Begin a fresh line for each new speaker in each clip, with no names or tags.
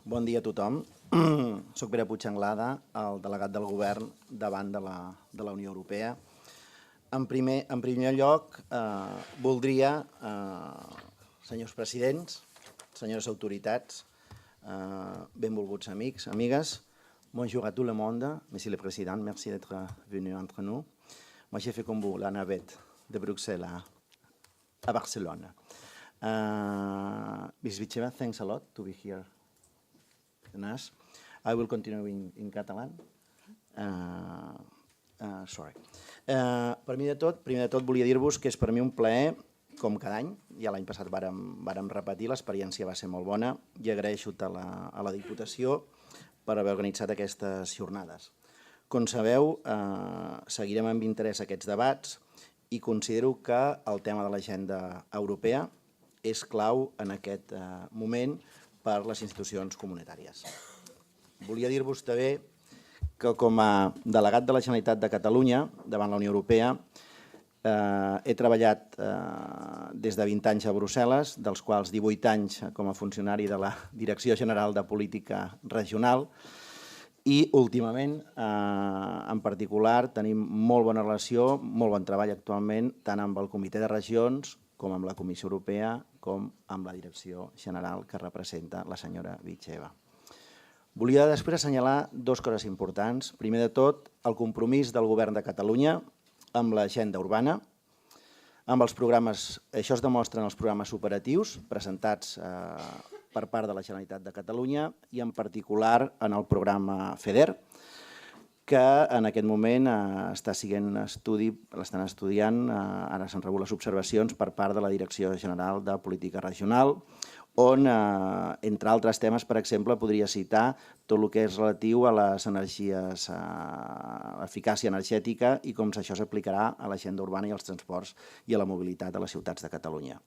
Bon dia a tothom. Soc Pere Puig Anglada, el delegat del govern davant de la Unió Europea. En primer lloc, voldria, senyors presidents, senyores autoritats, benvolguts amics, amigues, bonjour à tout le monde, monsieur le président, merci d'être venu entre nous. Moi, j'ai fait comme vous la navette de Bruxelles à Barcelone. Ms. Vicheva, thanks a lot to be here. I will continue in Catalan. Sorry. Primer de tot volia dir-vos que és per mi un plaer, com cada any, ja l'any passat vàrem repetir, l'experiència va ser molt bona i agraeixo a la Diputació per haver organitzat aquestes jornades. Com sabeu, seguirem amb interès aquests debats i considero que el tema de l'agenda europea és clau en aquest moment per les institucions comunitàries. Volia dir-vos també que com a delegat de la Generalitat de Catalunya davant la Unió Europea he treballat des de 20 anys a Brussel·les, dels quals 18 anys com a funcionari de la Direcció General de Política Regional i últimament, en particular, tenim molt bona relació, molt bon treball actualment, tant amb el Comitè de Regions com amb la Comissió Europea, com amb la Direcció General que representa la senyora Vicheva. Volia després assenyalar dues coses importants. Primer de tot, el compromís del Govern de Catalunya amb l'agenda urbana, amb els programes, això es demostra en els programes operatius presentats per part de la Generalitat de Catalunya i en particular en el programa FEDER, que en aquest moment l'estan estudiant, ara s'han rebut les observacions per part de la Direcció General de Política Regional, on, entre altres temes, per exemple, podria citar tot el que és relatiu a les energies, a l'eficàcia energètica i com això s'aplicarà a l'agenda urbana i als transports i a la mobilitat a les ciutats de Catalunya.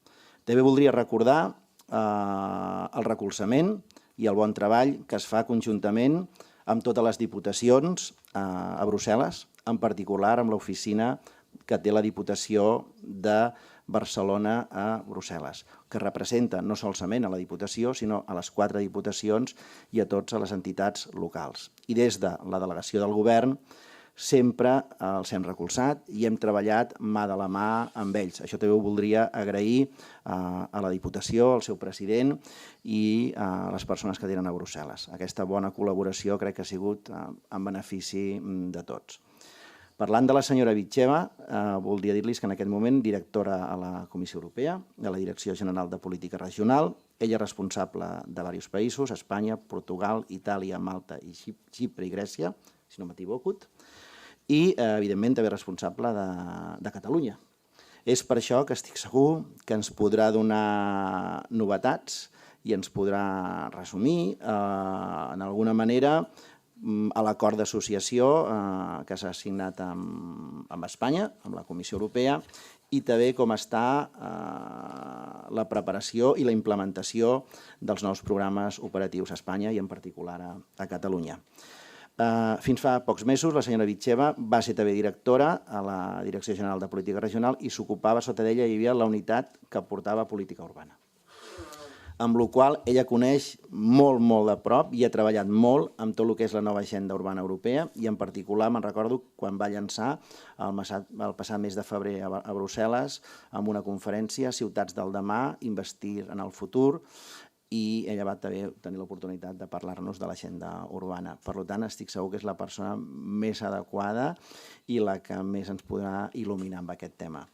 També voldria recordar el recolzament i el bon treball que es fa conjuntament amb totes les diputacions a Brussel·les, en particular amb l'oficina que té la Diputació de Barcelona a Brussel·les, que representa no solament a la Diputació, sinó a les 4 diputacions i a totes les entitats locals. I des de la delegació del govern sempre els hem recolzat i hem treballat mà de la mà amb ells. Això també ho voldria agrair a la Diputació, al seu president i a les persones que tenen a Brussel·les. Aquesta bona col·laboració crec que ha sigut en benefici de tots. Parlant de la senyora Vicheva, voldria dir-los que en aquest moment directora a la Comissió Europea, de la Direcció General de Política Regional, ella és responsable de diversos països, Espanya, Portugal, Itàlia, Malta, Xipre i Grècia, si no m'equivoco, i evidentment també responsable de Catalunya. És per això que estic segur que ens podrà donar novetats i ens podrà resumir en alguna manera a l'acord d'associació que s'ha signat amb Espanya, amb la Comissió Europea, i també com està la preparació i la implementació dels nous programes operatius a Espanya i en particular a Catalunya. Fins fa pocs mesos la senyora Vicheva va ser també directora a la Direcció General de Política Regional i s'ocupava, sota d'ella hi havia la unitat que portava política urbana, amb la qual ella coneix molt de prop i ha treballat molt amb tot el que és la nova agenda urbana europea i en particular me'n recordo quan va llançar el passat mes de febrer a Brussel·les amb una conferència Ciutats del demà, investir en el futur, i ella va també tenir l'oportunitat de parlar-nos de l'agenda urbana. Per tant, estic segur que és la persona més adequada i la que més ens podrà il·luminar amb aquest tema.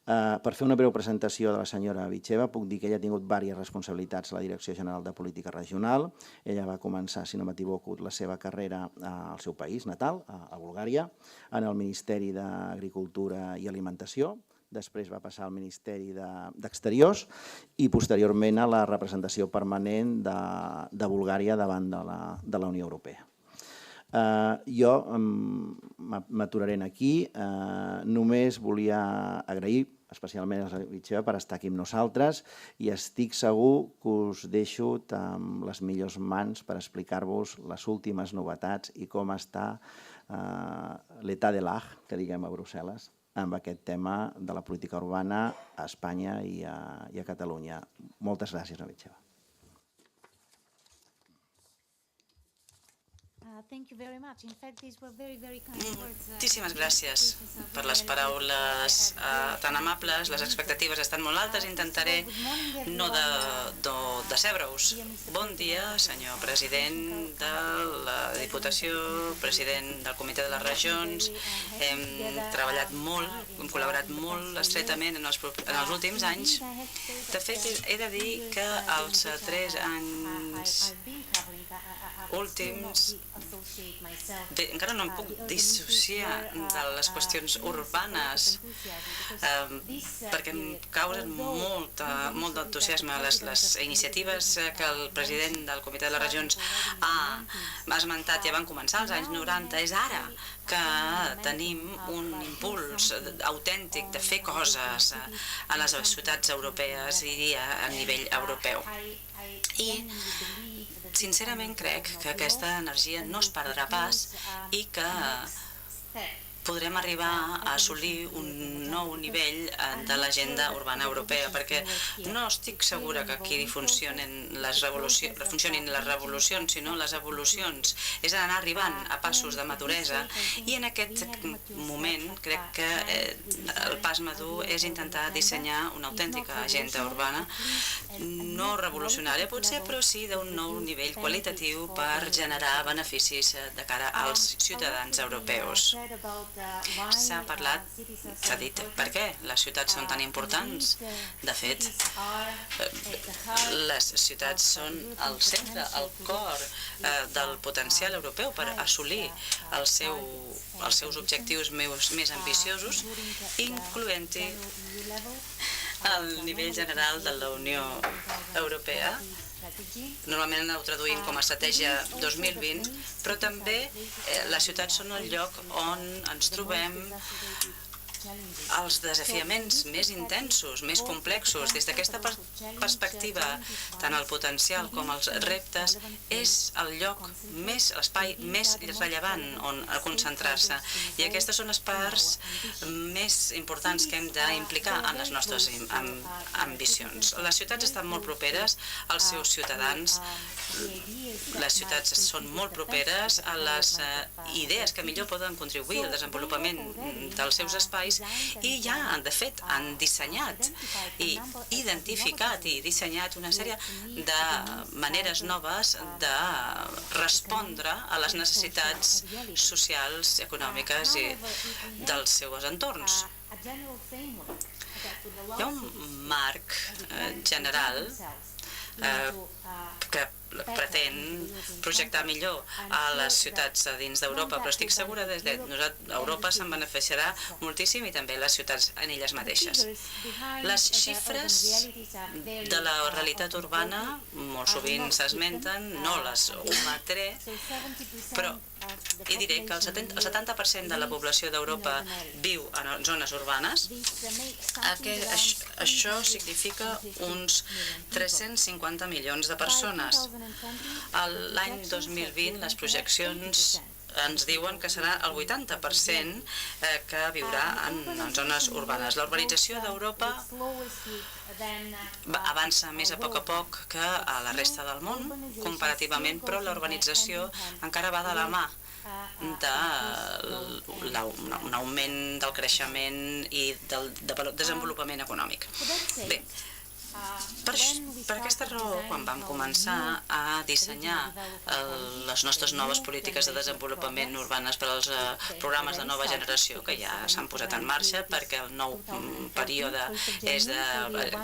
Per fer una breu presentació de la senyora Vicheva, puc dir que ella ha tingut diverses responsabilitats a la Direcció General de Política Regional. Ella va començar, si no m'equivoco, la seva carrera al seu país natal, a Bulgària, en el Ministeri d'Agricultura i Alimentació. Després va passar al Ministeri d'Exteriors i posteriorment a la representació permanent de Bulgària davant de la Unió Europea. Jo m'aturaré aquí, només volia agrair especialment a la Vicheva per estar aquí amb nosaltres i estic segur que us deixo amb les millors mans per explicar-vos les últimes novetats i com està l'état de l'art, que diguem a Brussel·les, amb aquest tema de la política urbana a Espanya i a Catalunya. Moltes gràcies, Vicheva.
Moltíssimes gràcies per les paraules tan amables. Les expectatives estan molt altes. Intentaré no decebre-us. Bon dia, senyor president de la Diputació, president del Comitè de les Regions. Hem treballat molt, hem col·laborat molt estretament en els últims anys. De fet, he de dir que els 3 anys últims encara no em puc dissociar de les qüestions urbanes perquè em causen molt d'entusiasme les iniciatives que el president del Comitè de les Regions ha esmentat. Ja van començar als anys 90, és ara que tenim un impuls autèntic de fer coses a les ciutats europees i a nivell europeu. I sincerament crec que aquesta energia no es perdrà pas i que podrem arribar a assolir un nou nivell de l'agenda urbana europea, perquè no estic segura que aquí funcionin les revolucions, sinó les evolucions. És anar arribant a passos de maduresa i en aquest moment crec que el pas madur és intentar dissenyar una autèntica agenda urbana, no revolucionària potser, però sí d'un nou nivell qualitatiu per generar beneficis de cara als ciutadans europeus. S'ha parlat, s'ha dit per què les ciutats són tan importants. De fet, les ciutats són el centre, el cor del potencial europeu per assolir els seus objectius més ambiciosos, incloent-hi el nivell general de la Unió Europea. Normalment ho traduïm com a estratègia 2020, però també les ciutats són el lloc on ens trobem els desafiaments més intensos, més complexos. Des d'aquesta perspectiva, tant el potencial com els reptes és el lloc l'espai més rellevant on concentrar-se. I aquestes són les parts més importants que hem d'implicar en les nostres ambicions. Les ciutats estan molt properes als seus ciutadans. Les ciutats són molt properes a les idees que millor poden contribuir al desenvolupament dels seus espais i ja, de fet, han dissenyat i identificat i dissenyat una sèrie de maneres noves de respondre a les necessitats socials, econòmiques i dels seus entorns. Hi ha un marc general que pretén projectar millor a les ciutats dins d'Europa, però estic segura que Europa se'n beneficiarà moltíssim i també les ciutats en elles mateixes. Les xifres de la realitat urbana molt sovint s'esmenten, no les ometré, però i diré que el 70% de la població d'Europa viu en zones urbanes. Això significa uns 350 milions de persones. L'any 2020 les projeccions ens diuen que serà el 80% que viurà en zones urbanes. La urbanització d'Europa avança més a poc que a la resta del món, comparativament, però la urbanització encara va de la mà d'un augment del creixement i del desenvolupament econòmic. Bé, per aquesta raó, quan vam començar a dissenyar les nostres noves polítiques de desenvolupament urbanes per als programes de nova generació, que ja s'han posat en marxa perquè el nou període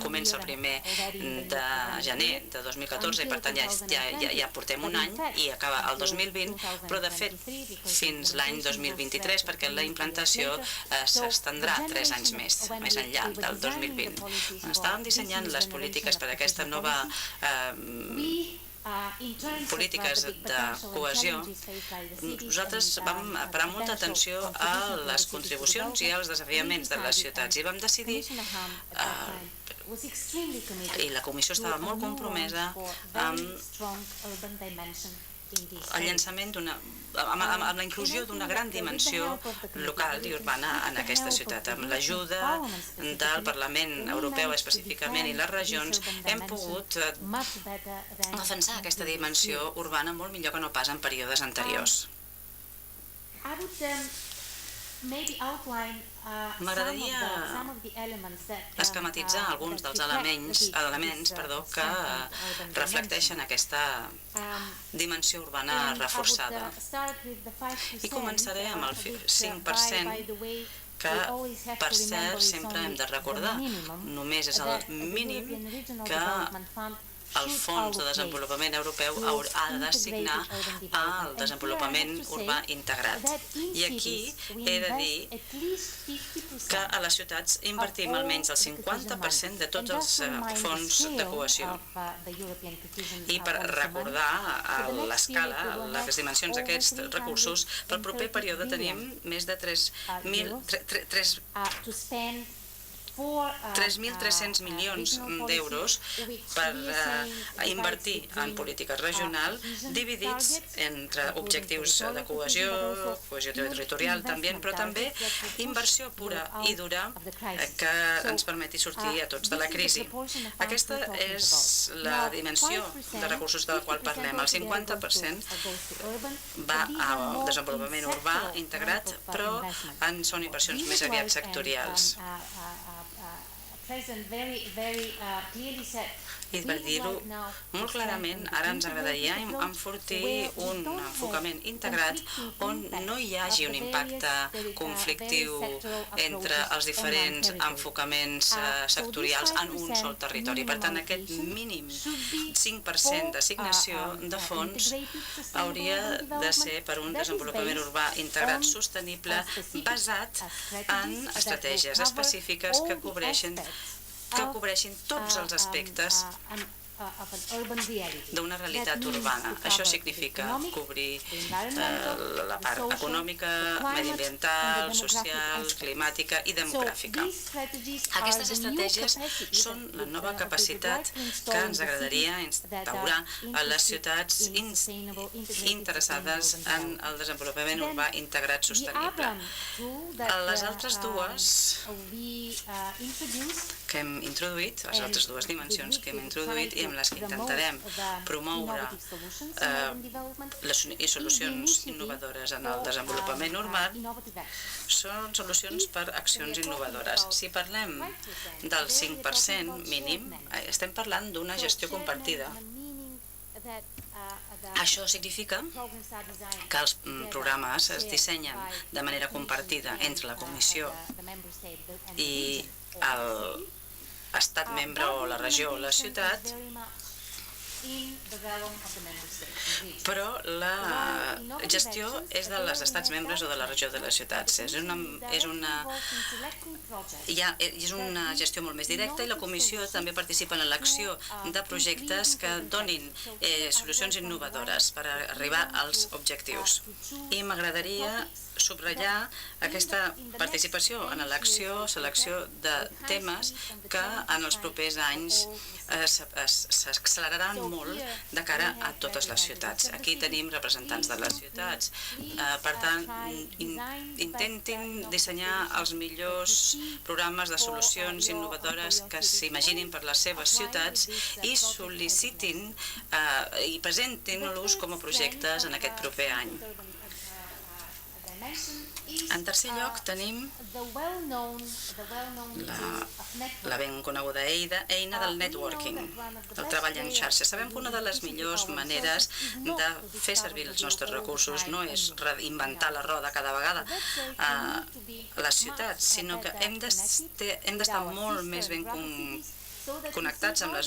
comença el 1 de gener de 2014 i per tant ja portem un any i acaba el 2020, però de fet fins l'any 2023 perquè la implantació s'estendrà 3 anys més enllà del 2020. Estàvem dissenyant les polítiques per a aquesta nova polítiques de cohesió. Nosaltres vam parar molta atenció a les contribucions i als desafiaments de les ciutats i vam decidir i la comissió estava molt compromesa amb el llançament amb la inclusió d'una gran dimensió local i urbana en aquesta ciutat. Amb l'ajuda del Parlament Europeu específicament i les regions hem pogut defensar aquesta dimensió urbana molt millor que no pas en períodes anteriors. M'agradaria esquematitzar alguns dels elements que reflecteixen aquesta dimensió urbana reforçada. I començaré amb el 5%, que, per cert, sempre hem de recordar. Només és el mínim que el Fons de Desenvolupament Europeu ha d'assignar al desenvolupament urbà integrat. I aquí he de dir que a les ciutats invertim almenys el 50% de tots els fons de cohesió. I per recordar l'escala, les dimensions d'aquests recursos, pel proper període tenim més de 3.300 milions d'euros per invertir en política regional, dividits entre objectius de cohesió territorial també, però també inversió pura i dura que ens permeti sortir a tots de la crisi. Aquesta és la dimensió de recursos de la qual parlem. El 50% va al desenvolupament urbà integrat, però són inversions més aviat sectorials. I per dir-ho molt clarament, ara ens agradaria enfortir un enfocament integrat on no hi hagi un impacte conflictiu entre els diferents enfocaments sectorials en un sol territori. Per tant, aquest mínim 5% d'assignació de fons hauria de ser per un desenvolupament urbà integrat sostenible basat en estratègies específiques que cobreixin tots els aspectes d'una realitat urbana. Això significa cobrir la part econòmica, mediambiental, social, climàtica i demogràfica. Aquestes estratègies són la nova capacitat que ens agradaria instaurar a les ciutats interessades en el desenvolupament urbà integrat sostenible. Les altres dues que hem introduït, les altres dues dimensions que hem introduït i amb les que intentarem promoure solucions innovadores en el desenvolupament urbà són solucions per accions innovadores. Si parlem del 5% mínim, estem parlant d'una gestió compartida. Això significa que els programes es dissenyen de manera compartida entre la Comissió i l'estat membre o la regió o la ciutat, però la gestió és dels estats membres o de la regió de les ciutats. És una gestió molt més directa i la Comissió també participa en l'elecció de projectes que donin solucions innovadores per arribar als objectius. I m'agradaria subratllar aquesta participació en selecció de temes que en els propers anys s'acceleraran molt de cara a totes les ciutats. Aquí tenim representants de les ciutats. Per tant, intentin dissenyar els millors programes de solucions innovadores que s'imaginin per les seves ciutats i sol·licitin i presentin-los com a projectes en aquest proper any. En tercer lloc tenim la ben coneguda eina del networking, del treball en xarxa. Sabem que una de les millors maneres de fer servir els nostres recursos no és reinventar la roda cada vegada a les ciutats, sinó que hem d'estar molt més ben connectats amb les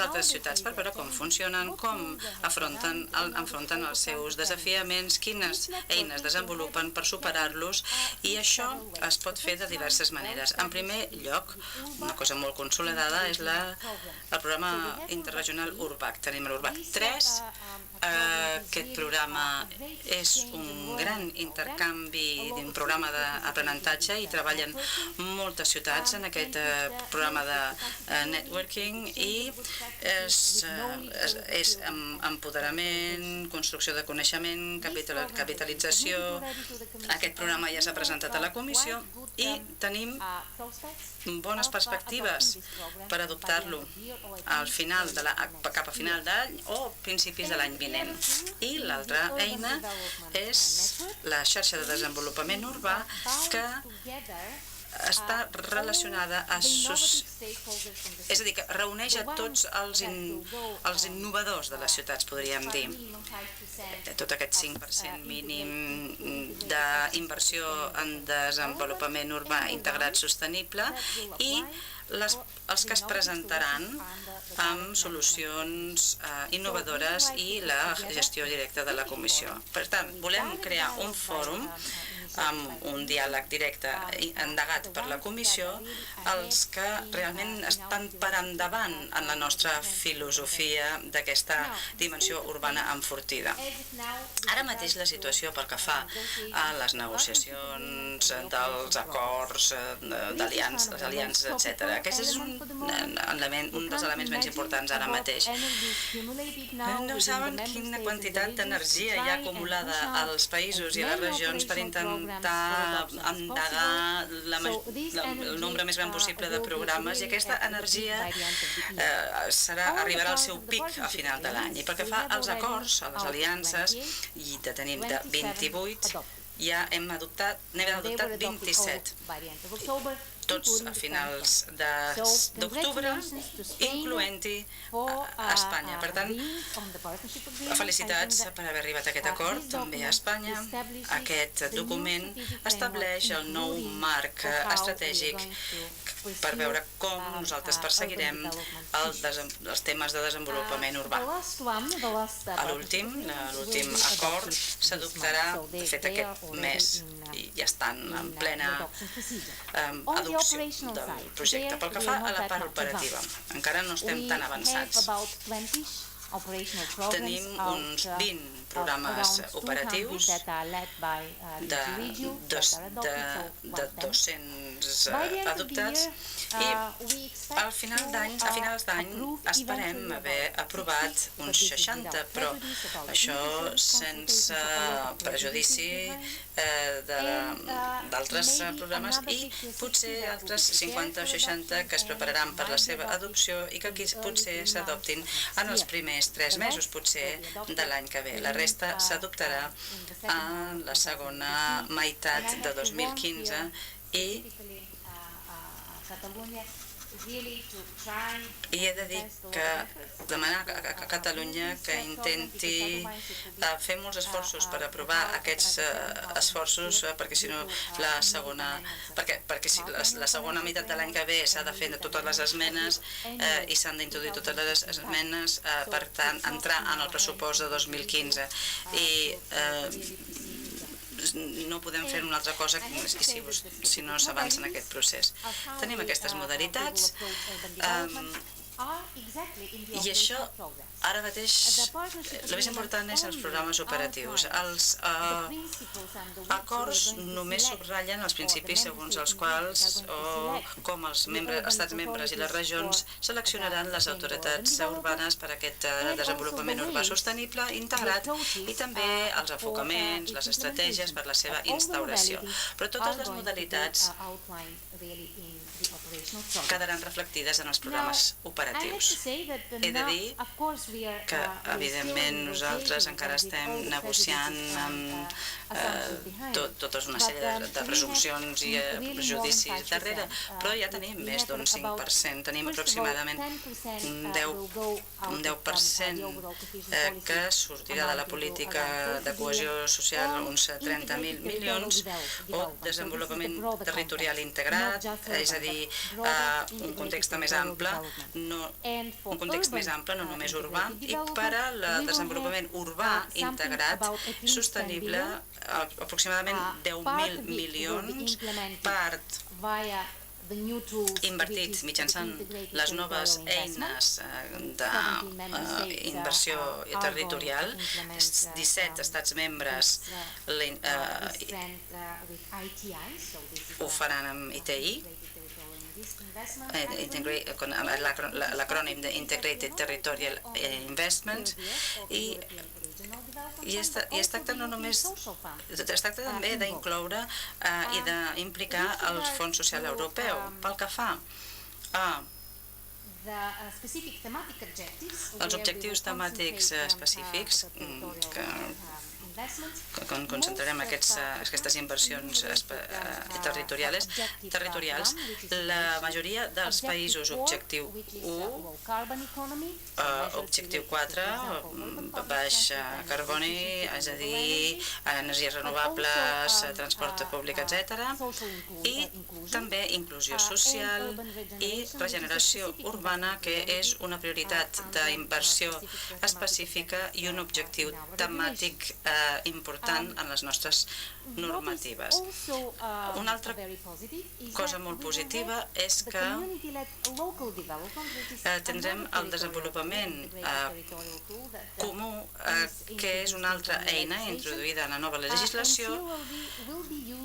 altres ciutats per veure com funcionen, com enfronten els seus desafiaments, quines eines desenvolupen per superar-los, i això es pot fer de diverses maneres. En primer lloc, una cosa molt consolidada és el programa interregional URBAC. Tenim l'URBAC 3. Aquest programa és un gran intercanvi d'un programa d'aprenentatge i treballen moltes ciutats en aquest programa de networking i és empoderament, construcció de coneixement, capitalització. Aquest programa ja s'ha presentat a la comissió i tenim bones perspectives per adoptar-lo cap a final d'any o principis de l'any vinent. I l'altra eina és la xarxa de desenvolupament urbà que està relacionada és a dir, que reuneix a tots els innovadors de les ciutats, podríem dir. Tot aquest 5% mínim d'inversió en desenvolupament urbà integrat sostenible i els que es presentaran amb solucions innovadores i la gestió directa de la comissió. Per tant, volem crear un fòrum amb un diàleg directe endegat per la comissió, els que realment estan per endavant en la nostra filosofia d'aquesta dimensió urbana enfortida. Ara mateix la situació pel que fa a les negociacions dels acords, les aliances, etc. Aquest és un dels elements més importants ara mateix. No saben quina quantitat d'energia hi ha acumulada als països i a les regions per intentar endegar el nombre més gran possible de programes i aquesta energia arribarà al seu pic a final de l'any. I pel que fa als acords, a les aliances, i tenim de 28, ja n'hem adoptat 27. Tots a finals d'octubre, incloent-hi a Espanya. Per tant, felicitats per haver arribat a aquest acord, també a Espanya. Aquest document estableix el nou marc estratègic per veure com nosaltres perseguirem els temes de desenvolupament urbà. L'últim acord s'adoptarà, de fet, aquest mes, i ja estan en plena adopció del projecte. Pel que fa a la part operativa, encara no estem tan avançats. Tenim uns 20 programes operatius de 200 adoptats i a finals d'any esperem haver aprovat uns 60, però això sense prejudici d'altres programes i potser altres 50 o 60 que es prepararan per la seva adopció i que aquí potser s'adoptin en els primers 3 mesos, potser de l'any que ve. La resta s'adoptarà en la segona meitat de 2015 i he de dir que demanar a Catalunya que intenti fer molts esforços per aprovar aquests esforços perquè si no la segona meitat de l'any que ve s'ha de fer totes les esmenes i s'han d'introduir totes les esmenes per tant entrar en el pressupost de 2015 i no podem fer una altra cosa si no s'avança en aquest procés. Tenim aquestes modalitats i això ara mateix el més important és els programes operatius. Els acords només subratllen els principis segons els quals com els estats membres i les regions seleccionaran les autoritats urbanes per a aquest desenvolupament urbà sostenible integrat i també els enfocaments, les estratègies per la seva instauració. Però totes les modalitats quedaran reflectides en els programes operatius. He de dir que, evidentment, nosaltres encara estem negociant amb tota una sèrie de presumpcions i prejudicis darrere, però ja tenim més d'un 5%, tenim aproximadament un 10% que sortirà de la política de cohesió social, uns 30.000 milions, o desenvolupament territorial integrat, és a dir, un context més ample, no només urbà, i per al desenvolupament urbà integrat sostenible aproximadament 10.000 milions part invertits mitjançant les noves eines d'inversió territorial. 17 estats membres ho faran amb ITI l'acrònim d'Integrated Territorial Investments, i es tracta no només, es tracta també d'incloure i d'implicar el Fons Social Europeu pel que fa a els objectius temàtics específics que concentrarem aquestes inversions territorials. La majoria dels països objectiu 1, objectiu 4, baix carboni, és a dir, energies renovables, transport públic, etc. I també inclusió social i regeneració urbana, que és una prioritat d'inversió específica i un objectiu temàtic important en les nostres normatives. Una altra cosa molt positiva és que tindrem el desenvolupament comú, que és una altra eina introduïda en la nova legislació,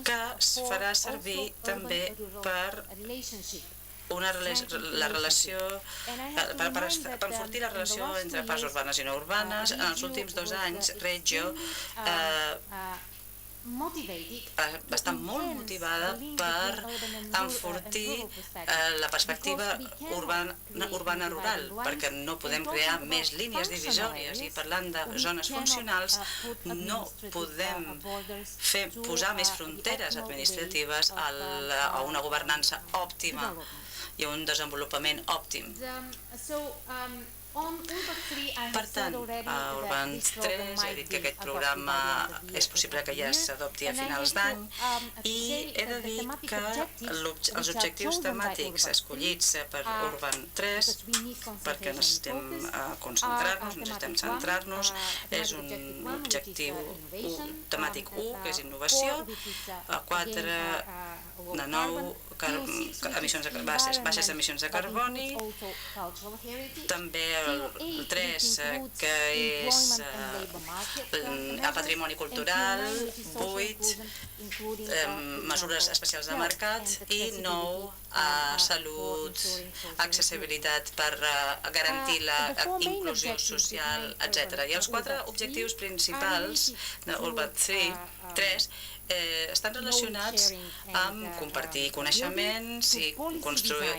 que es farà servir també per la relació, per enfortir la relació entre parts urbanes i no urbanes. En els últims 2 anys, Regio va estar molt motivada per enfortir la perspectiva urbana-rural, perquè no podem crear més línies divisòries, i parlant de zones funcionals no podem posar més fronteres administratives a una governança òptima i un desenvolupament òptim. Per tant, a Urban 3 he dit que aquest programa és possible que ja s'adopti a finals d'any, i he de dir que els objectius temàtics escollits per Urban 3, perquè necessitem concentrar-nos, necessitem centrar-nos, és un objectiu temàtic 1, que és innovació, 4 de nou, baixes emissions de carboni, també el 3, que és el patrimoni cultural, 8, mesures especials de mercat, i 9, salut, accessibilitat per garantir la inclusió social, etc. I els 4 objectius principals d'Urban 3 estan relacionats amb compartir coneixements i construir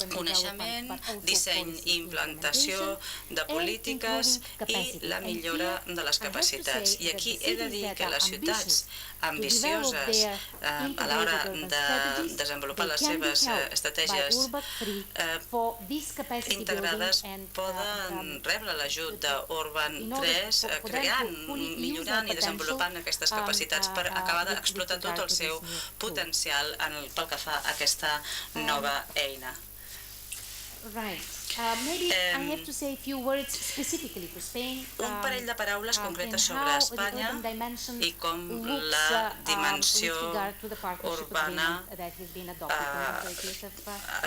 coneixement, disseny i implantació de polítiques i la millora de les capacitats. I aquí he de dir que les ciutats ambicioses a l'hora de desenvolupar les seves estratègies integrades poden rebre l'ajut d'Urban 3 creant, millorant i desenvolupant aquestes capacitats per acabar d'explotar tot el seu potencial pel que fa a aquesta nova eina. Un parell de paraules concretes sobre Espanya i com la dimensió urbana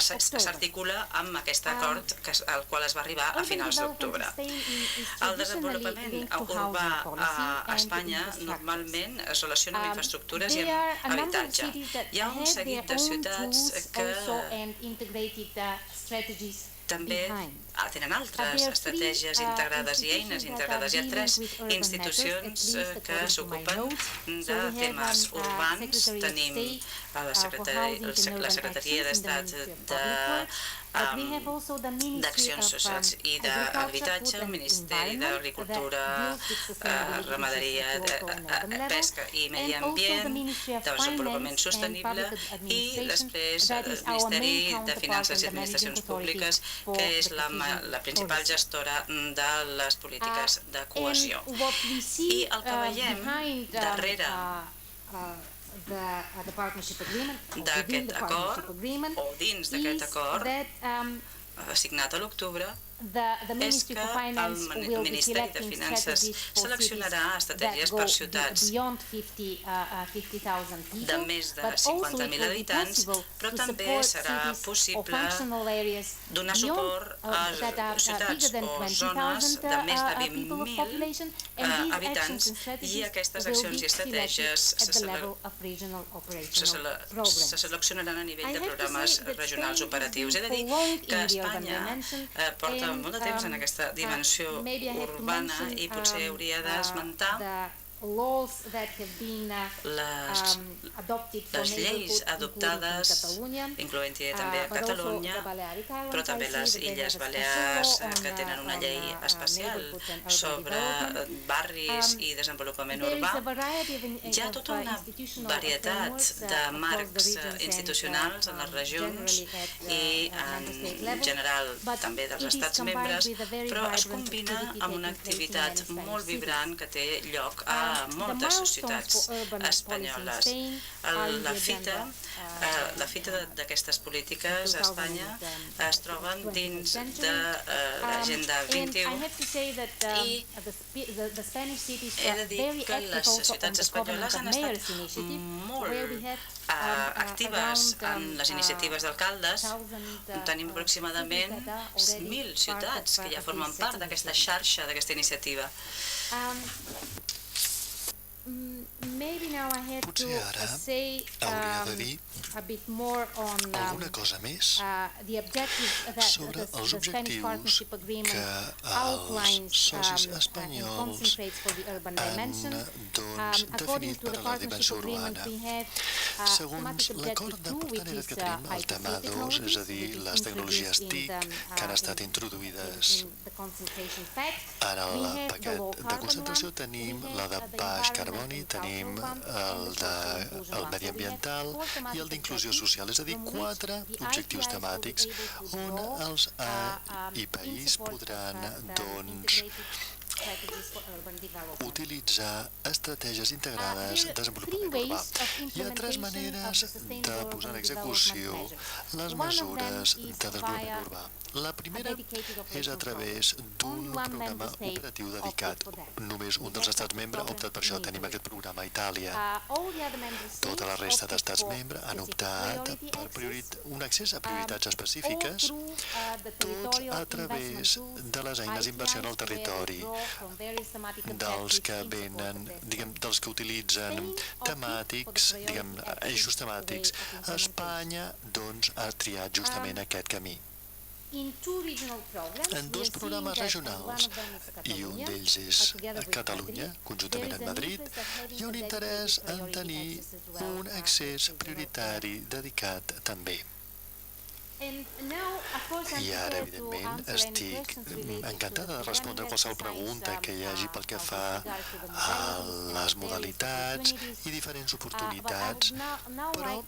s'articula amb aquest acord al qual es va arribar a finals d'octubre. El desenvolupament urbà a Espanya normalment es relaciona amb infraestructures i amb habitatge. Hi ha un seguit de ciutats que també tenen altres estratègies integrades i eines integrades. Hi ha 3 institucions que s'ocupen de temes urbans. Tenim la Secretaria d'Estat d'Accions Socials i d'Habitatge, Ministeri d'Agricultura, Ramaderia, Pesca i Medi Ambient, de Desenvolupament Sostenible, i després el Ministeri de Finances i Administracions Públiques, que és la principal gestora de les polítiques de cohesió. I el que veiem darrere d'aquest acord, o dins d'aquest acord, signat a l'octubre, és que el Ministeri de Finances seleccionarà estratègies per ciutats de més de 50.000 habitants, però també serà possible donar suport a ciutats o zones de més de 20.000 habitants i aquestes accions i estratègies se seleccionaran a nivell de programes regionals operatius. He de dir que Espanya porta molt de temps en aquesta dimensió urbana i potser hauria d'esmentar les lleis adoptades, incloent-hi també a Catalunya, però també les Illes Balears, que tenen una llei especial sobre barris i desenvolupament urbà. Hi ha tota una varietat de marcs institucionals en les regions i en general també dels estats membres, però es combina amb una activitat molt vibrant que té lloc a moltes societats espanyoles. La fita d'aquestes polítiques a Espanya es troben dins de l'Agenda 21 i he de dir que les ciutats espanyoles han estat molt actives en les iniciatives d'alcaldes. Tenim aproximadament 1.000 ciutats que ja formen part d'aquesta xarxa, d'aquesta iniciativa.
Potser ara hauria de dir alguna cosa més sobre els objectius que els socis espanyols han definit per a la dimensió urbana. Segons l'acord de partenariat que tenim, el tema 2, és a dir, les tecnologies TIC que han estat introduïdes en el paquet de concentració, tenim la de baix carboni, tenim el mediambiental i el d'inclusió social, és a dir, 4 objectius temàtics on els IPIs podran, doncs, utilitzar estratègies integrades de desenvolupament urbà. Hi ha 3 maneres de posar en execució les mesures de desenvolupament urbà. La primera és a través d'un programa operatiu dedicat. Només un dels estats membres ha optat per això. Tenim aquest programa a Itàlia. Tota la resta d'estats membres han optat per un accés a prioritats específiques, tots a través de les eines d'inversió en el territori, dels que venen, dels que utilitzen temàtics, eixos temàtics. Espanya, doncs, ha triat justament aquest camí. En 2 programes regionals, i un d'ells és a Catalunya, conjuntament amb Madrid, hi ha un interès en tenir un accés prioritari dedicat també. I ara, evidentment, estic encantada de respondre qualsevol pregunta que hi hagi pel que fa a les modalitats i diferents oportunitats, però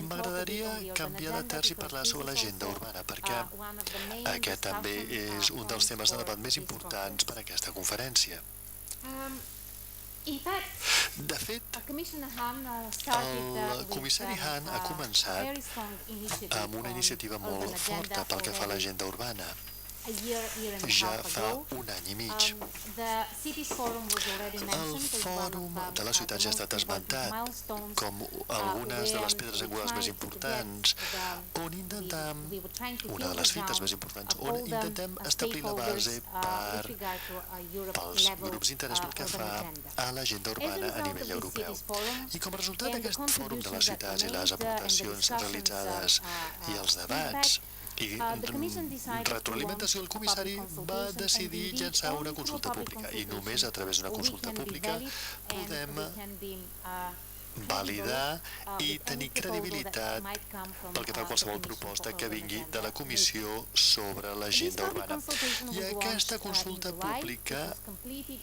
m'agradaria canviar de terç i parlar sobre l'agenda urbana, perquè aquest també és un dels temes de debat més importants per a aquesta conferència. De fet, el comissari Hahn ha començat amb una iniciativa molt forta pel que fa a l'agenda urbana. Ja fa un any i mig. El Fòrum de les Ciutats ja ha estat esmentat com algunes de les pedres angulars més importants, on intentem, una de les fites més importants, on intentem establir la base pels grups d'interès pel que fa a l'agenda urbana a nivell europeu. I com a resultat d'aquest Fòrum de les Ciutats i les aportacions realitzades i els debats, i retroalimentació, el comissari va decidir llançar una consulta pública i només a través d'una consulta pública podem validar i tenir credibilitat pel que fa a qualsevol proposta que vingui de la Comissió sobre l'agenda urbana. I aquesta consulta pública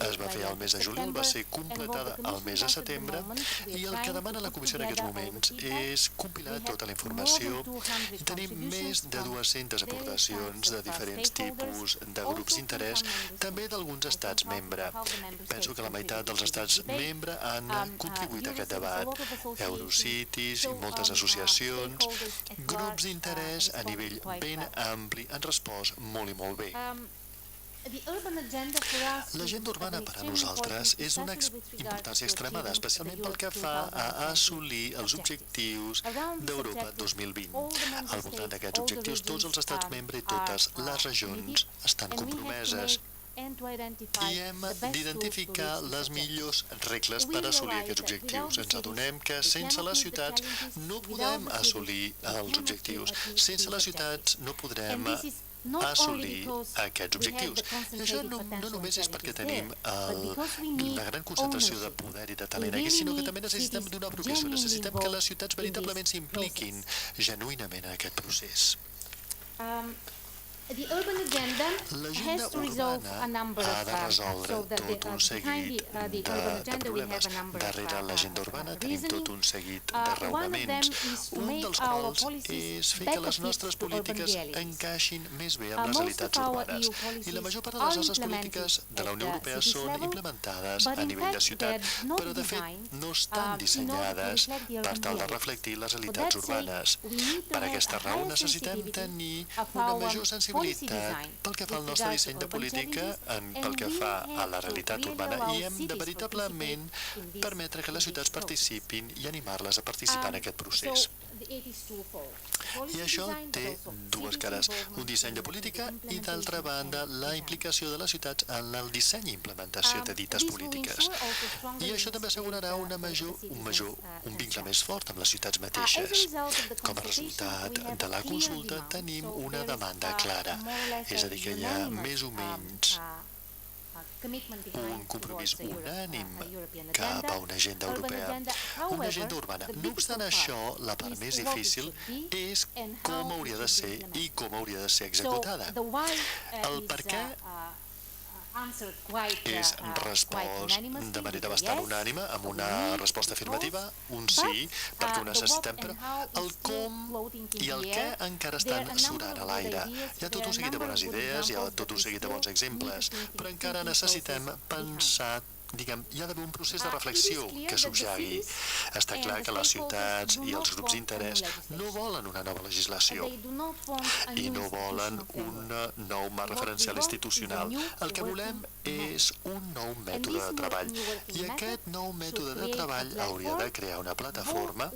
es va fer al mes de juliol, va ser completada al mes de setembre i el que demana la Comissió en aquests moments és compilar tota la informació i tenir més de 200 aportacions de diferents tipus de grups d'interès, també d'alguns estats membres. Penso que la meitat dels estats membres han contribuït a aquest debat Ciutat, Eurocities i moltes associacions, grups d'interès a nivell ben ampli han respost molt i molt bé. L'agenda urbana per a nosaltres és d'una importància extremada, especialment pel que fa a assolir els objectius d'Europa 2020. Al voltant d'aquests objectius, tots els estats membres i totes les regions estan compromeses i hem d'identificar les millors regles per assolir aquests objectius. Ens adonem que sense les ciutats no podem assolir els objectius. Sense les ciutats no podrem assolir aquests objectius. I això no només és perquè tenim una gran concentració de poder i de talent aquí, sinó que també necessitem d'una apropiació. Necessitem que les ciutats veritablement s'impliquin genuïnament en aquest procés. L'agenda urbana ha de resoldre tot un seguit de problemes. Darrere l'agenda urbana tenim tot un seguit de raonaments, un dels quals és fer que les nostres polítiques encaixin més bé amb les realitats urbanes. I la major part de les nostres polítiques de la Unió Europea són implementades a nivell de ciutat, però de fet no estan dissenyades per tal de reflectir les realitats urbanes. Per aquesta raó necessitem tenir una major sensibilitat pel que fa al nostre disseny de política, pel que fa a la realitat urbana, i hem de veritablement permetre que les ciutats participin i animar-les a participar en aquest procés. I això té dues cares, un disseny de política i, d'altra banda, la implicació de les ciutats en el disseny i implementació de dites polítiques. I això també assegurarà un vincle més fort amb les ciutats mateixes. Com a resultat de la consulta tenim una demanda clara, és a dir, que hi ha més o menys un compromís unànim cap a una agenda europea, una agenda urbana. No obstant això, la part més difícil és com hauria de ser i com hauria de ser executada. El per què és respost de manera bastant unànime, amb una resposta afirmativa, un sí, perquè ho necessitem, però el com i el què encara estan surant a l'aire. Hi ha tot un seguit de bones idees, hi ha tot un seguit de bons exemples, però encara necessitem pensar, diguem, hi ha d'haver un procés de reflexió que subjagui. Està clar que les ciutats i els grups d'interès no volen una nova legislació i no volen un nou marc referencial institucional. El que volem és un nou mètode de treball. I aquest nou mètode de treball hauria de crear una plataforma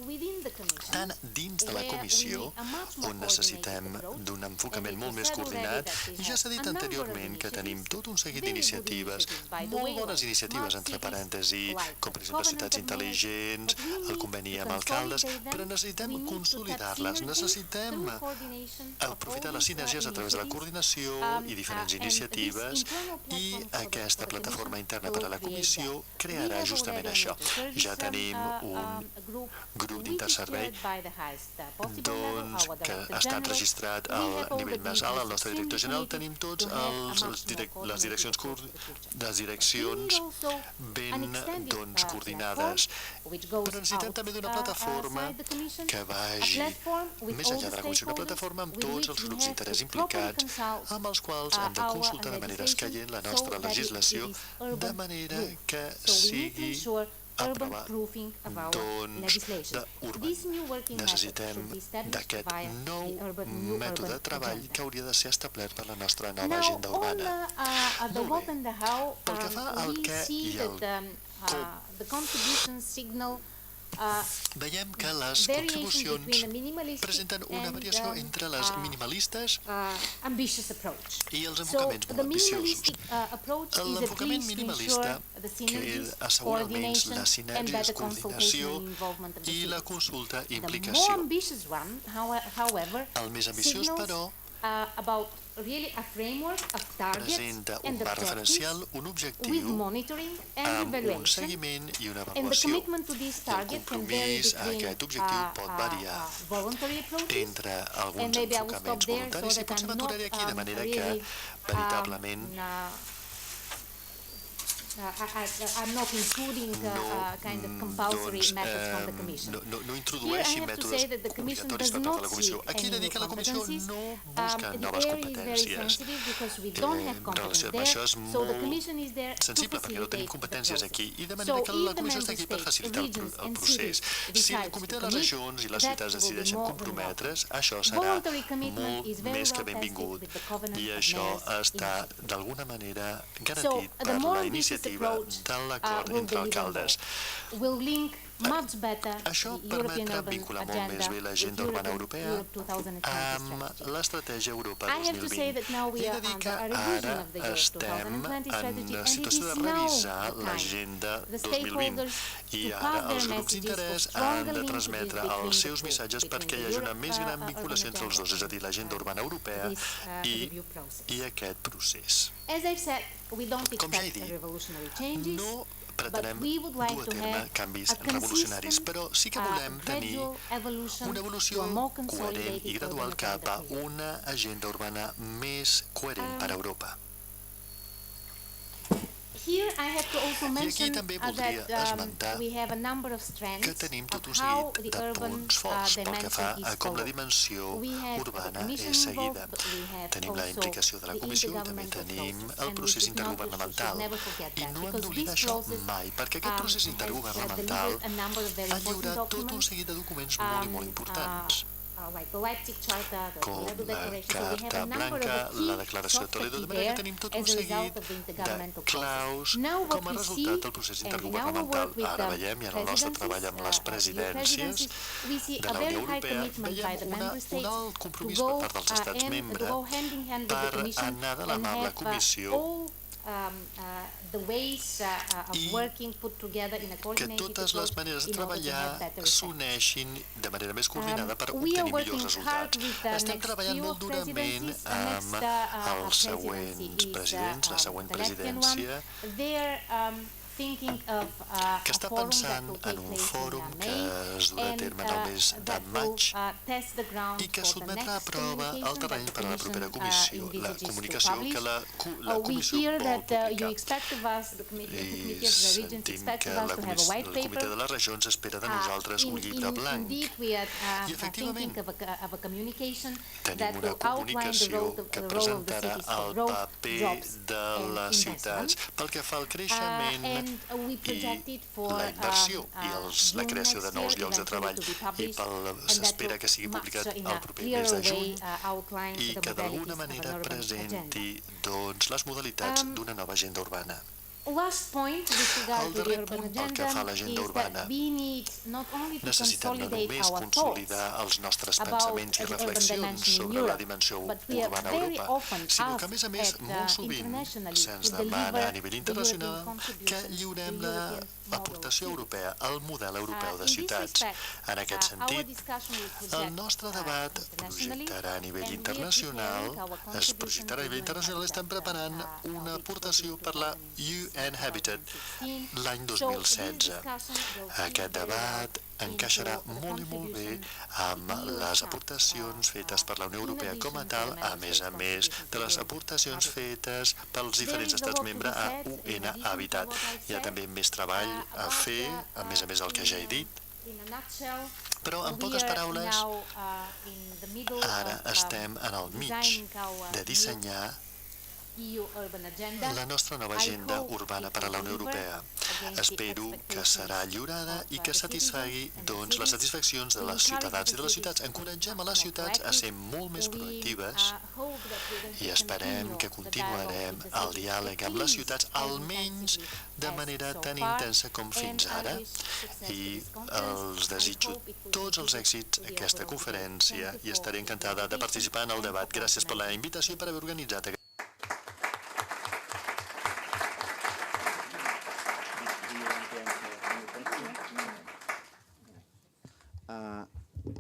tant dins de la comissió, on necessitem d'un enfocament molt més coordinat, i ja s'ha dit anteriorment que tenim tot un seguit d'iniciatives, molt bones iniciatives, entre parèntesi, com per exemple ciutats intel·ligents, el conveni amb alcaldes, però necessitem consolidar-les, necessitem aprofitar les sinergies a través de la coordinació i diferents iniciatives, i aquesta plataforma interna per a la comissió crearà justament això. Ja tenim un grup d'interservei que ha estat registrat al nivell més alt, al nostre director general, tenim tots les direccions ben coordinades, però necessitem també d'una plataforma que vagi més enllà de la comissió, una plataforma amb tots els grups d'interès implicats, amb els quals hem de consultar de manera escaient la nostra legislació, de manera que sigui a prova d'urban. Necessitem d'aquest nou mètode de treball que hauria de ser establert per la nostra nova agenda urbana. Molt bé. Pel que fa al què i al com, veiem que les contribucions presenten una variació entre les minimalistes i els enfocaments molt ambiciosos. L'enfocament minimalista, que assegura almenys la sinergia, coordinació i la consulta i implicació. El més ambiciós, però, presenta un marc referencial, un objectiu, amb un seguiment i una avaluació. El compromís a aquest objectiu pot variar entre alguns enfocaments voluntaris i potser m'aturaré aquí, de manera que veritablement not including kind of compulsory methods from the Commission.
No introdueixi mètodes obligatoris per part de la Comissió. Aquí he de dir que la Comissió no busca noves competències. En relació amb això és molt sensible perquè no tenim competències aquí i de manera que la Comissió està aquí per facilitar el procés. Si el Comitè de les Regions i les ciutats decideixen comprometre's, això serà molt més que benvingut i això està d'alguna manera garantit per la iniciativa de l'acord entre alcaldes. Això permetrà vincular molt més bé l'agenda urbana europea amb l'estratègia Europa 2020. I he de dir que ara estem en situació de revisar l'agenda 2020 i ara els grups d'interès han de transmetre els seus missatges perquè hi hagi una més gran vinculació entre els dos, és a dir, l'agenda urbana europea i aquest procés. Com ja he dit, no pretenem dur a terme canvis revolucionaris, però sí que volem tenir una evolució coherent i gradual cap a una agenda urbana més coherent per a Europa. I aquí també voldria esmentar que tenim tot un seguit de punts forts pel que fa a com la dimensió urbana és seguida. Tenim la implicació de la Comissió, també tenim el procés intergovernamental. I no hem d'oblidar això mai, perquè aquest procés intergovernamental ha lliurat tot un seguit de documents molt i molt importants, com la Carta Blanca, la Declaració de Toledo, de manera que tenim tot un seguit de claus com a resultat del procés intergovernamental. Ara veiem, i en el nostre treball amb les presidències de la Unió Europea, veiem un alt compromís per part dels estats membres per anar de la mà amb la Comissió i que totes les maneres de treballar s'uneixin de manera més coordinada per obtenir millors resultats. Estem treballant molt durament amb els següents presidents, la següent presidència, que està pensant en un fòrum que es durà a terme en el mes de maig i que sotmetrà a prova el terreny per a la propera comissió, la comunicació que la comissió vol publicar. I sentim que el Comitè de les Regions espera de nosaltres un llibre blanc. I efectivament tenim una comunicació que presentarà el paper de les ciutats pel que fa al creixement i la inversió i la creació de nous llocs de treball, i s'espera que sigui publicat el proper mes de juny i que d'alguna manera presenti les modalitats d'una nova agenda urbana. El darrer punt pel que fa a l'agenda urbana. Necessitem no només consolidar els nostres pensaments i reflexions sobre la dimensió urbana a Europa, sinó que, a més, molt sovint se'ns demana a nivell internacional que lliurem l'aportació europea al model europeu de ciutats. En aquest sentit, el nostre debat projectarà a nivell internacional, estem preparant una aportació per la UN Habitat l'any 2016. Aquest debat encaixarà molt i molt bé amb les aportacions fetes per la Unió Europea com a tal, a més de les aportacions fetes pels diferents estats membres a UN Habitat. Hi ha també més treball a fer, a més el que ja he dit, però en poques paraules, ara estem en el mig de dissenyar la nostra nova agenda urbana per a la Unió Europea. Espero que serà lliurada i que satisfagui les satisfaccions de les ciutadans i de les ciutats. Encoratgem a les ciutats a ser molt més proactives i esperem que continuarem el diàleg amb les ciutats, almenys de manera tan intensa com fins ara, i els desitjo tots els èxits a aquesta conferència i estaré encantada de participar en el debat. Gràcies per la invitació i per haver organitzat aquest.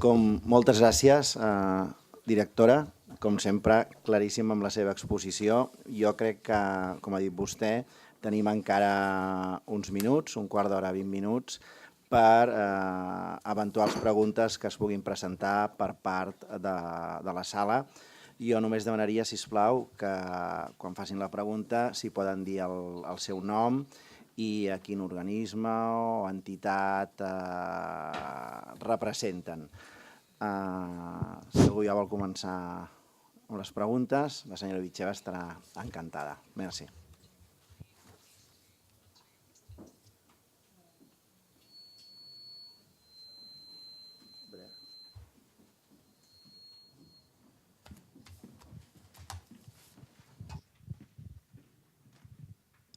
Moltes gràcies, directora. Com sempre, claríssim amb la seva exposició. Jo crec que, com ha dit vostè, tenim encara uns minuts, un quart d'hora, 20 minuts, per eventuals preguntes que es puguin presentar per part de la sala. Jo només demanaria, sisplau, que quan facin la pregunta s'hi poden dir el seu nom i a quin organisme o entitat representen. Si algú ja vol començar amb les preguntes, la senyora Bitxeva estarà encantada. Merci.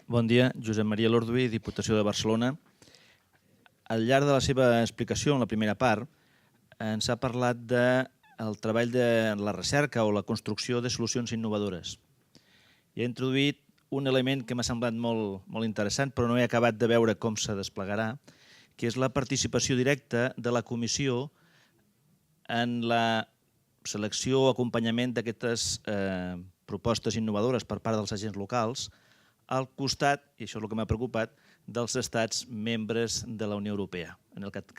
Bon dia, Josep Maria Lorduí, Diputació de Barcelona. Al llarg de la seva explicació, en la primera part, ens ha parlat del treball de la recerca o la construcció de solucions innovadores. I ha introduït un element que m'ha semblat molt interessant, però no he acabat de veure com se desplegarà, que és la participació directa de la Comissió en la selecció o acompanyament d'aquestes propostes innovadores per part dels agents locals, al costat, i això és el que m'ha preocupat, dels estats membres de la Unió Europea, en aquest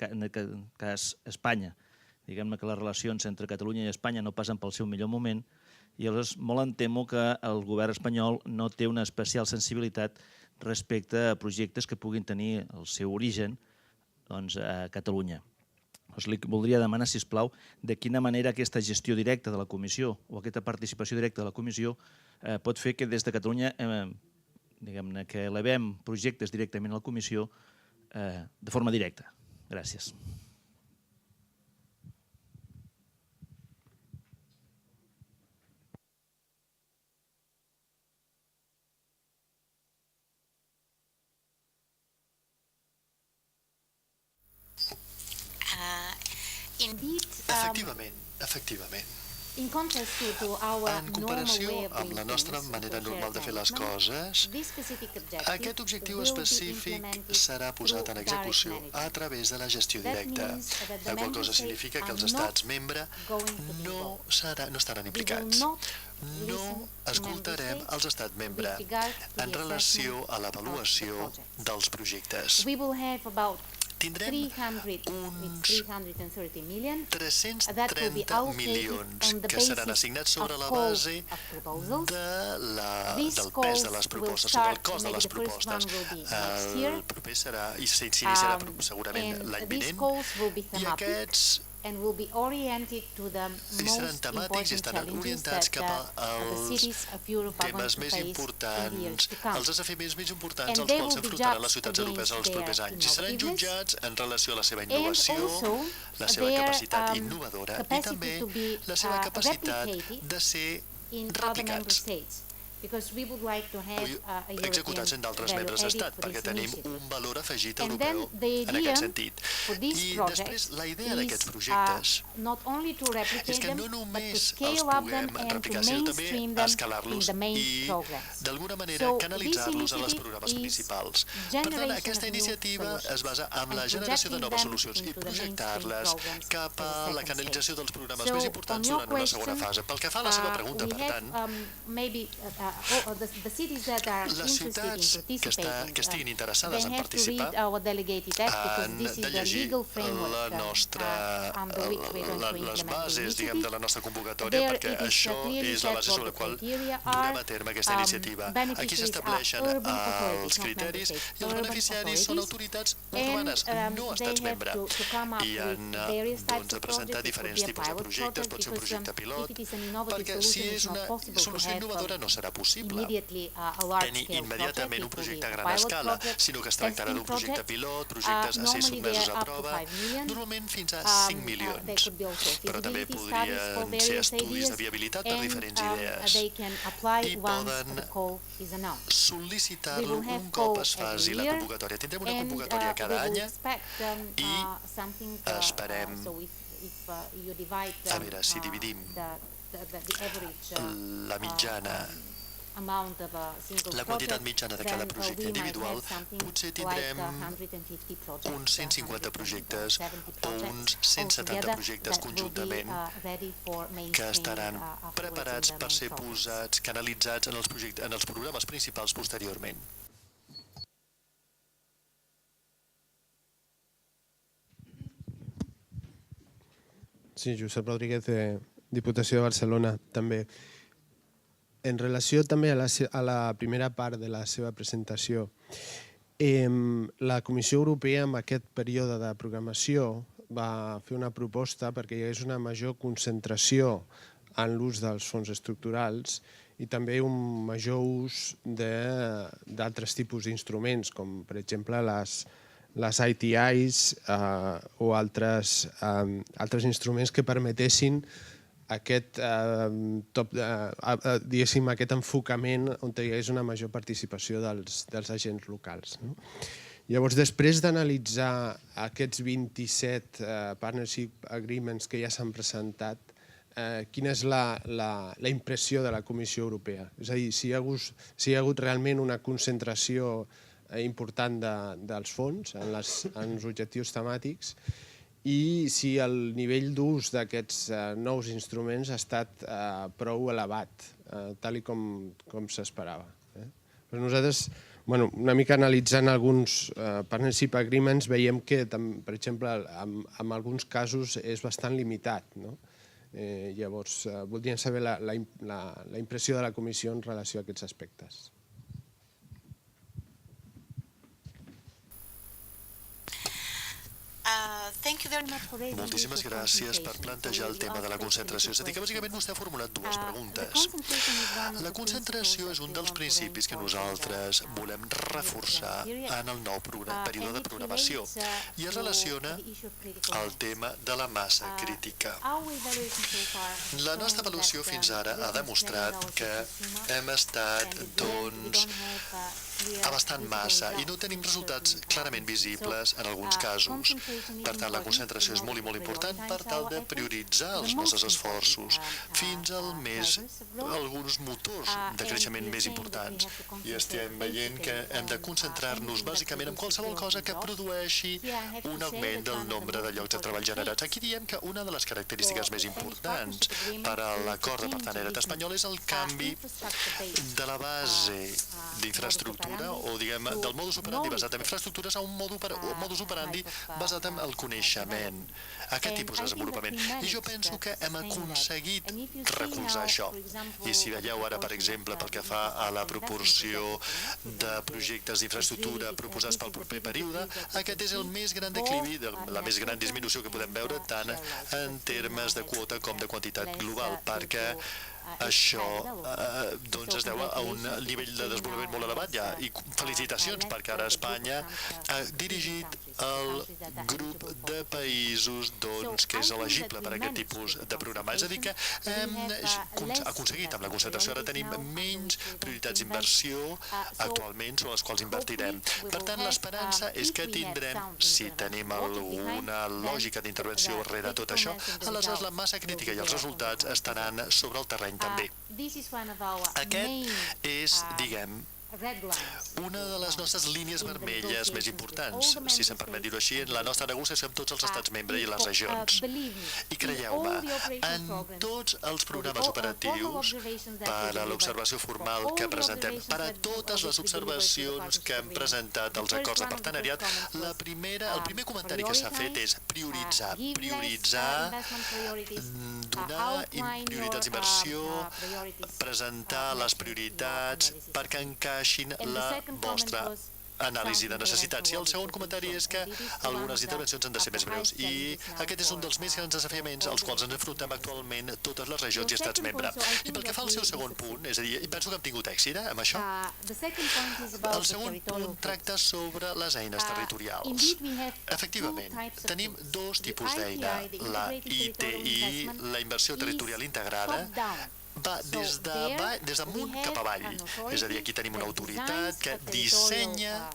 cas Espanya. Diguem-ne que les relacions entre Catalunya i Espanya no passen pel seu millor moment i aleshores molt em temo que el govern espanyol no té una especial sensibilitat respecte a projectes que puguin tenir el seu origen a Catalunya. Li voldria demanar, sisplau, de quina manera aquesta gestió directa de la Comissió o aquesta participació directa de la Comissió pot fer que des de Catalunya diguem-ne que elevem projectes directament a la Comissió de forma directa. Gràcies.
Efectivament. En comparació amb la nostra manera normal de fer les coses, aquest objectiu específic serà posat en execució a través de la gestió directa, la qual cosa significa que els estats membres no estaran implicats. No escoltarem els estats membres en relació a l'avaluació dels projectes. Tindrem uns 330 milions que seran assignats sobre la base del pes de les propostes, sobre el cost de les propostes. El proper serà, i s'iniciarà segurament l'any vinent, i aquests seran temàtics i estaran orientats cap als temes més importants, els desafiaments més importants als quals s'enfrontaran les ciutats europees els propers anys. I seran jutjats en relació a la seva innovació, la seva capacitat innovadora i també la seva capacitat de ser replicats executats en d'altres membres d'estat, perquè tenim un valor afegit europeu en aquest sentit. I després, la idea d'aquests projectes és que no només els puguem replicar, sinó també escalar-los i, d'alguna manera, canalitzar-los a les programes principals. Per tant, aquesta iniciativa es basa en la generació de noves solucions i projectar-les cap a la canalització dels programes més importants durant una segona fase. Pel que fa a la seva pregunta, per tant, les ciutats que estiguin interessades en participar han de llegir les bases de la nostra convocatòria, perquè això és la base sobre la qual durem a terme aquesta iniciativa. Aquí s'estableixen els criteris i els beneficiaris són autoritats urbanes, no estats membres. I han de presentar diferents tipus de projectes, pot ser un projecte pilot, perquè si és una solució innovadora no serà possible tenir immediatament un projecte a gran escala, sinó que es tractarà d'un projecte pilot, projectes a ser sotmesos a prova, normalment fins a 5 milions. Però també podrien ser estudis de viabilitat per diferents idees i poden sol·licitar-lo un cop es faci la convocatòria. Tindrem una convocatòria cada any i esperem, a veure, si dividim la mitjana, la quantitat mitjana de cada projecte individual, potser tindrem uns 150 projectes o uns 170 projectes conjuntament que estaran preparats per ser posats, canalitzats en els programes principals posteriorment.
Sí, Josep Rodríguez, Diputació de Barcelona, també. En relació també a la primera part de la seva presentació, la Comissió Europea en aquest període de programació va fer una proposta perquè hi hagués una major concentració en l'ús dels fons estructurals i també un major ús d'altres tipus d'instruments, com per exemple les ITIs o altres instruments que permetessin aquest enfocament on hi hagués una major participació dels agents locals. Llavors, després d'analitzar aquests 27 Partnership Agreements que ja s'han presentat, quina és la impressió de la Comissió Europea? És a dir, si hi ha hagut realment una concentració important dels fons en els objectius temàtics i si el nivell d'ús d'aquests nous instruments ha estat prou elevat, tal com s'esperava. Nosaltres, una mica analitzant alguns Partnership Agreements, veiem que, per exemple, en alguns casos és bastant limitat. Llavors, voldríem saber la impressió de la Comissió en relació a aquests aspectes.
Moltíssimes gràcies per plantejar el tema de la concentració. És a dir, que bàsicament vostè ha formulat dues preguntes. La concentració és un dels principis que nosaltres volem reforçar en el nou període de programació i es relaciona al tema de la massa crítica. La nostra avaluació fins ara ha demostrat que hem estat, abastant massa i no tenim resultats clarament visibles en alguns casos. Per tant, la concentració és molt i molt important per tal de prioritzar els nostres esforços fins a alguns motors de creixement més importants. I estem veient que hem de concentrar-nos bàsicament en qualsevol cosa que produeixi un augment del nombre de llocs de treball generats. Aquí diem que una de les característiques més importants per a l'acord de partenariat espanyol és el canvi de la base d'infraestructura o, diguem, del modus operandi basat en infraestructures a un modus operandi basat en el coneixement, aquest tipus de desenvolupament. I jo penso que hem aconseguit recolzar això. I si veieu ara, per exemple, pel que fa a la proporció de projectes d'infraestructura proposats pel proper període, aquest és el més gran declivi, la més gran disminució que podem veure tant en termes de quota com de quantitat global, perquè això es deu a un nivell de desenvolupament molt elevat ja, i felicitacions perquè ara Espanya ha dirigit el grup de països que és elegible per a aquest tipus de programa. És a dir que hem aconseguit amb la concentració, ara tenim menys prioritats d'inversió actualment sobre les quals invertirem. Per tant, l'esperança és que tindrem, si tenim alguna lògica d'intervenció darrere tot això, aleshores la massa crítica i els resultats estaran sobre el terreny també. Aquest és, diguem, una de les nostres línies vermelles més importants, si se'm permet dir-ho així, en la nostra negociació amb tots els estats membres i les regions. I creieu-me, en tots els programes operatius per a l'observació formal que presentem, per a totes les observacions que hem presentat als acords de partenariat, el primer comentari que s'ha fet és prioritzar, donar prioritats d'inversió, presentar les prioritats perquè encaixin la vostra anàlisi de necessitats. I el segon comentari és que algunes intervencions han de ser més breus i aquest és un dels més grans desafiaments als quals ens enfrontem actualment totes les regions i estats membres. I pel que fa al seu segon punt, és a dir, penso que hem tingut èxit amb això. El segon punt tracta sobre les eines territorials. Efectivament, tenim dos tipus d'eina. La ITI, la inversió territorial integrada, va des d'amunt cap avall. És a dir, aquí tenim una autoritat que dissenya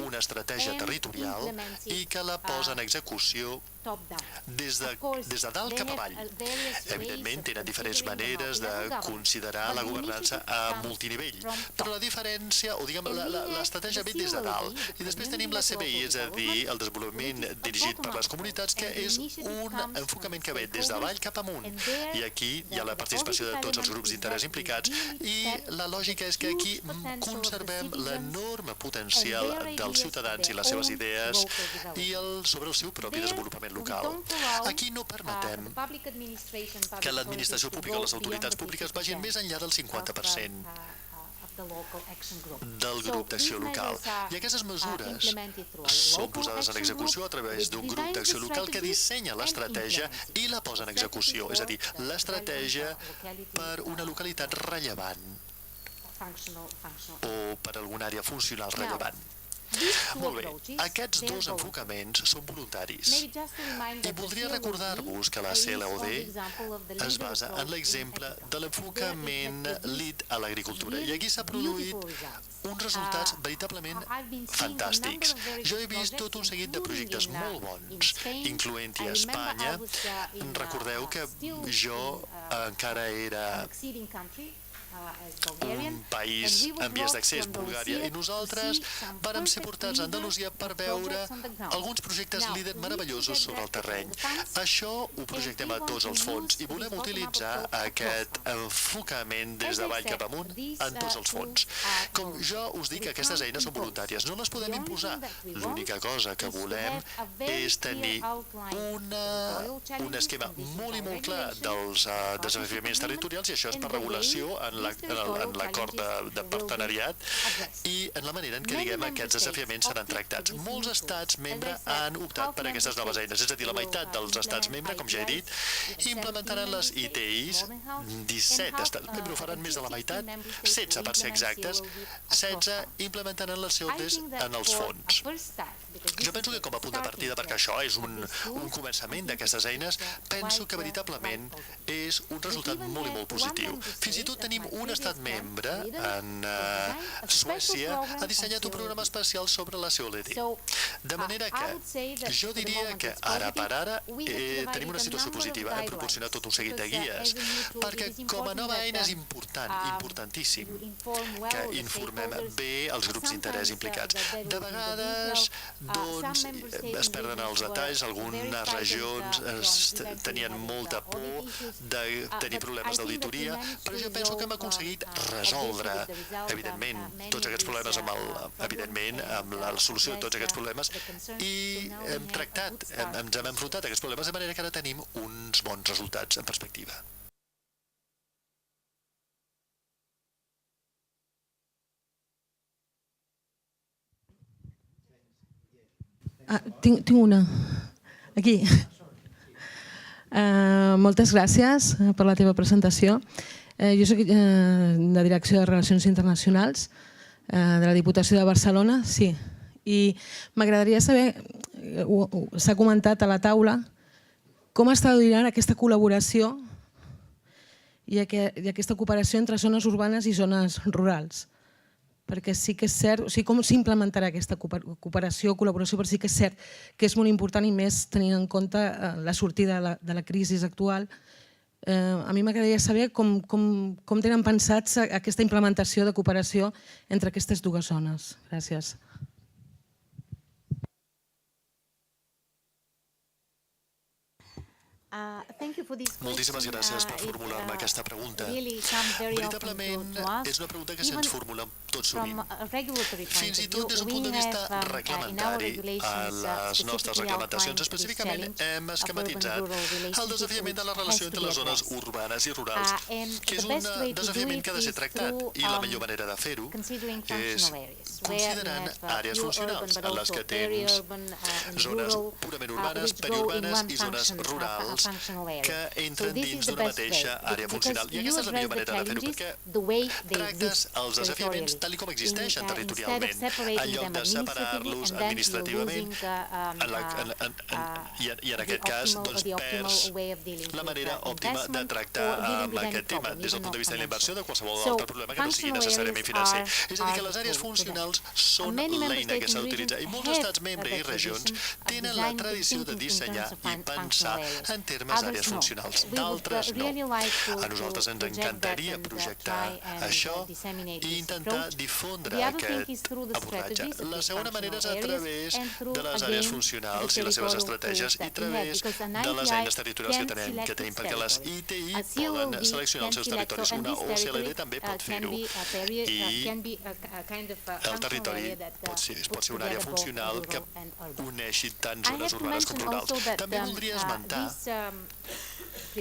una estratègia territorial i que la posa en execució des de dalt cap avall. Evidentment, tenen diferents maneres de considerar la governança a multinivell, però la diferència, o diguem, l'estratègia ve des de dalt. I després tenim la CBI, és a dir, el desenvolupament dirigit per les comunitats, que és un enfocament que ve des de avall cap amunt. I aquí hi ha la participació de tots els grups d'interès implicats i la lògica és que aquí conservem l'enorme potencial dels ciutadans i les seves idees i sobre el seu propi desenvolupament local. Aquí no permetem que l'administració pública o les autoritats públiques vagin més enllà del 50% del grup d'acció local. I aquestes mesures són posades en execució a través d'un grup d'acció local que dissenya l'estratègia i la posa en execució, és a dir, l'estratègia per una localitat rellevant o per alguna àrea funcional rellevant. Molt bé, aquests dos enfocaments són voluntaris. I voldria recordar-vos que la CLOD es basa en l'exemple de l'enfocament LEAD a l'agricultura. I aquí s'ha produït uns resultats veritablement fantàstics. Jo he vist tot un seguit de projectes molt bons, incloent-hi a Espanya. Recordeu que jo encara era un país en vies d'accés, Bulgària, i nosaltres vàrem ser portats a Andalusia per veure alguns projectes líder meravellosos sobre el terreny. Això ho projectem a tots els fons i volem utilitzar aquest enfocament des de baix cap amunt en tots els fons. Com jo us dic, aquestes eines són voluntàries, no les podem imposar. L'única cosa que volem és tenir un esquema molt i molt clar dels desafiaments territorials, i això és per regulació en l'acord de partenariat i en la manera en què, diguem, aquests desafiaments seran tractats. Molts estats membres han optat per aquestes noves eines, és a dir, la meitat dels estats membres, com ja he dit, implementaran les ITIs, 17 estats membres ho faran més de la meitat, 16 per ser exactes, 16 implementaran les CODs en els fons. Jo penso que com a punt de partida, perquè això és un començament d'aquestes eines, penso que veritablement és un resultat molt i molt positiu. Fins i tot tenim un estat membre, en Suècia, ha dissenyat un programa especial sobre la COLD. De manera que jo diria que ara per ara tenim una situació positiva. Hem proporcionat tot un seguit de guies, perquè com a nova eina és important, importantíssim, que informem bé els grups d'interès implicats. De vegades, doncs, es perden els detalls, algunes regions tenien molta por de tenir problemes d'auditoria, però jo penso que hem aconseguit resoldre, evidentment, tots aquests problemes amb la solució de tots aquests problemes, i hem tractat, ens hem enfrontat a aquests problemes, de manera que ara tenim uns bons resultats en perspectiva.
Tinc una. Aquí. Moltes gràcies per la teva presentació. Jo soc de Direcció de Relacions Internacionals de la Diputació de Barcelona, sí. I m'agradaria saber, s'ha comentat a la taula, com està donant aquesta col·laboració i aquesta cooperació entre zones urbanes i zones rurals. Perquè sí que és cert, o sigui, com s'implementarà aquesta cooperació o col·laboració, però sí que és cert que és molt important i més tenint en compte la sortida de la crisi actual. A mi m'agradaria saber com tenen pensats aquesta implementació de cooperació entre aquestes dues zones. Gràcies.
Moltíssimes gràcies per formular-me aquesta pregunta. Veritablement és una pregunta que se'ns formula tot sovint. Fins i tot des d'un punt de vista reglamentari, a les nostres reglamentacions específicament hem esquematitzat el desafiament de la relació entre les zones urbanes i rurals, que és un desafiament que ha de ser tractat, i la millor manera de fer-ho és considerant àrees funcionals, en les que tens zones purament urbanes, periurbanes i zones rurals que entren dins d'una mateixa àrea funcional. I aquesta és la millor manera de fer-ho, perquè tractes els desafiaments tal com existeixen territorialment, en lloc de separar-los administrativament, i en aquest cas perds la manera òptima de tractar amb aquest tema, des del punt de vista de la inversió de qualsevol altre problema que no sigui necessàriament financer. És a dir, que les àrees funcionals són l'eina que s'ha d'utilitzar, i molts estats membres i regions tenen la tradició de dissenyar i pensar en termes termes àrees funcionals, d'altres no. A nosaltres ens encantaria projectar això i intentar difondre aquest abordatge. La segona manera és a través de les àrees funcionals i les seves estratègies i a través de les eines territorials que tenim, perquè les ITI poden seleccionar els seus territoris. Una OCLD també pot fer-ho i el territori pot ser una àrea funcional que uneixi tant zones urbanes com rurals. També voldria esmentar que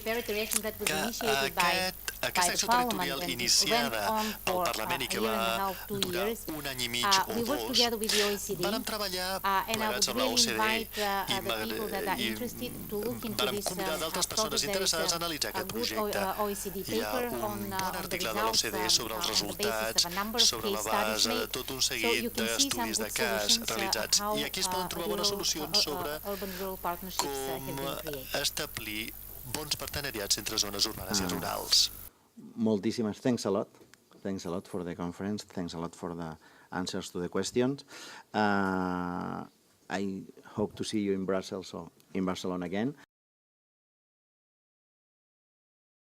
aquesta acció territorial iniciada al Parlament i que va durar un any i mig o dos, vam treballar plegats amb l'OCDE i vam convidar d'altres persones interessades a analitzar aquest projecte. Hi ha un bon article de l'OCDE sobre els resultats, sobre la base de tot un seguit d'estudis de cas realitzats. I aquí es poden trobar bones solucions sobre com establir bons partenariats entre zones urbanes i rurals.
Moltíssimes. Thanks a lot. Thanks a lot for the conference. Thanks a lot for the answers to the questions. I hope to see you in Brussels or in Barcelona again.